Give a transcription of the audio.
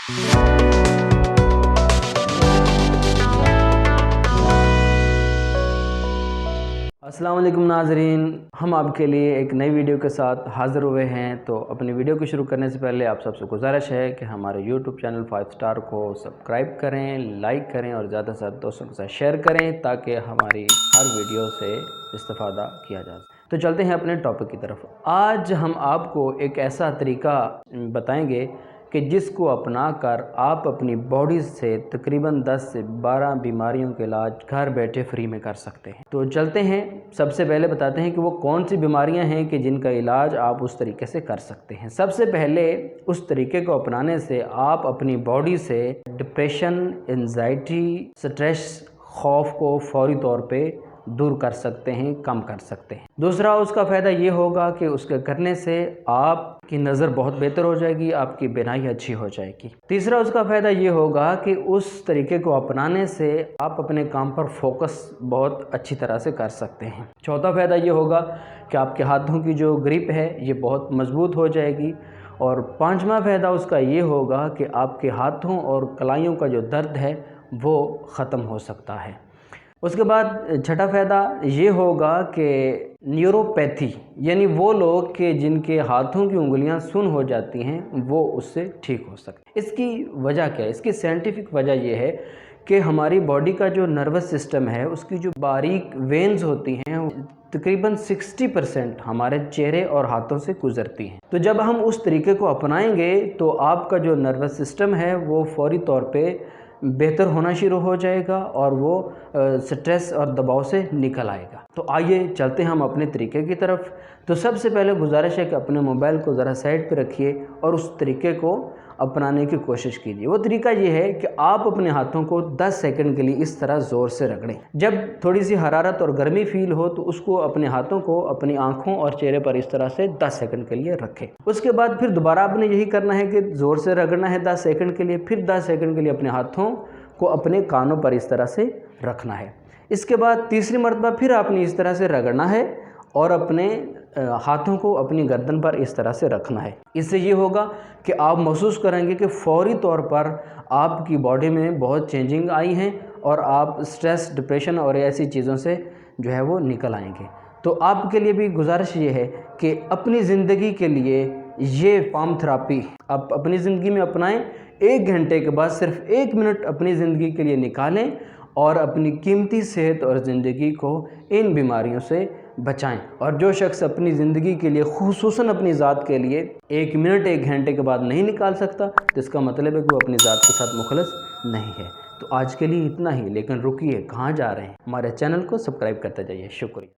अस्सलाम वालेकुम नाज़रीन, हम आपके लिए एक नई वीडियो के साथ हाज़िर हुए हैं। तो अपनी वीडियो को शुरू करने से पहले आप सबसे गुजारिश है कि हमारे YouTube चैनल 5 स्टार को सब्सक्राइब करें, लाइक करें और ज़्यादा से ज़्यादा दोस्तों के साथ शेयर करें ताकि हमारी हर वीडियो से इस्तिफ़ादा किया जा सके। तो चलते हैं अपने टॉपिक की तरफ। आज हम आपको एक ऐसा तरीका बताएंगे कि जिसको अपना कर आप अपनी बॉडी से तकरीबन 10 से 12 बीमारियों के इलाज घर बैठे फ्री में कर सकते हैं। तो चलते हैं, सबसे पहले बताते हैं कि वो कौन सी बीमारियां हैं कि जिनका इलाज आप उस तरीके से कर सकते हैं। सबसे पहले उस तरीके को अपनाने से आप अपनी बॉडी से डिप्रेशन, एंजाइटी, स्ट्रेस, खौफ को फौरी तौर पे दूर कर सकते हैं, कम कर सकते हैं। दूसरा उसका फ़ायदा ये होगा कि उसके करने से आपकी नज़र बहुत बेहतर हो जाएगी, आपकी बीनाई अच्छी हो जाएगी। तीसरा उसका फ़ायदा ये होगा कि उस तरीके को अपनाने से आप अपने काम पर फोकस बहुत अच्छी तरह से कर सकते हैं। चौथा फ़ायदा ये होगा कि आपके हाथों की जो ग्रिप है ये बहुत मज़बूत हो जाएगी। और पाँचवा फ़ायदा उसका ये होगा कि आपके हाथों और कलाइयों का जो दर्द है वो ख़त्म हो सकता है। उसके बाद छठा फ़ायदा ये होगा कि न्यूरोपैथी, यानी वो लोग कि जिनके हाथों की उंगलियां सुन्न हो जाती हैं वो उससे ठीक हो सकते। इसकी वजह क्या है? इसकी साइंटिफिक वजह ये है कि हमारी बॉडी का जो नर्वस सिस्टम है उसकी जो बारीक वेन्स होती हैं तकरीबन 60% हमारे चेहरे और हाथों से गुजरती हैं। तो जब हम उस तरीके को अपनाएंगे तो आपका जो नर्वस सिस्टम है वो फौरी तौर पे बेहतर होना शुरू हो जाएगा और वो स्ट्रेस और दबाव से निकल आएगा। तो आइए चलते हैं हम अपने तरीके की तरफ। तो सबसे पहले गुजारिश है कि अपने मोबाइल को ज़रा साइड पे रखिए और उस तरीके को अपनाने की कोशिश कीजिए। वो तरीका ये है कि आप अपने हाथों को 10 सेकंड के लिए इस तरह ज़ोर से रगड़ें। जब थोड़ी सी हरारत और गर्मी फील हो तो उसको अपने हाथों को अपनी आँखों और चेहरे पर इस तरह से 10 सेकंड के लिए रखें। उसके बाद फिर दोबारा आपने यही करना है कि ज़ोर से रगड़ना है 10 सेकंड के लिए, फिर 10 सेकंड के लिए अपने हाथों को अपने कानों पर इस तरह से रखना है। इसके बाद तीसरी मरतबा फिर आपने इस तरह से रगड़ना है और अपने हाथों को अपनी गर्दन पर इस तरह से रखना है। इससे ये होगा कि आप महसूस करेंगे कि फौरी तौर पर आपकी बॉडी में बहुत चेंजिंग आई हैं और आप स्ट्रेस, डिप्रेशन और ऐसी चीज़ों से जो है वो निकल आएंगे। तो आपके लिए भी गुजारिश ये है कि अपनी ज़िंदगी के लिए ये पाम थेरेपी आप अपनी ज़िंदगी में अपनाएं। 1 घंटे के बाद सिर्फ 1 मिनट अपनी ज़िंदगी के लिए निकालें और अपनी कीमती सेहत और ज़िंदगी को इन बीमारियों से बचाएं। और जो शख्स अपनी ज़िंदगी के लिए खुसूसन अपनी ज़ात के लिए 1 मिनट 1 घंटे के बाद नहीं निकाल सकता तो इसका मतलब है कि वो अपनी ज़ात के साथ मुखलस नहीं है। तो आज के लिए इतना ही, लेकिन रुकिए, कहाँ जा रहे हैं? हमारे चैनल को सब्सक्राइब करते जाइए। शुक्रिया।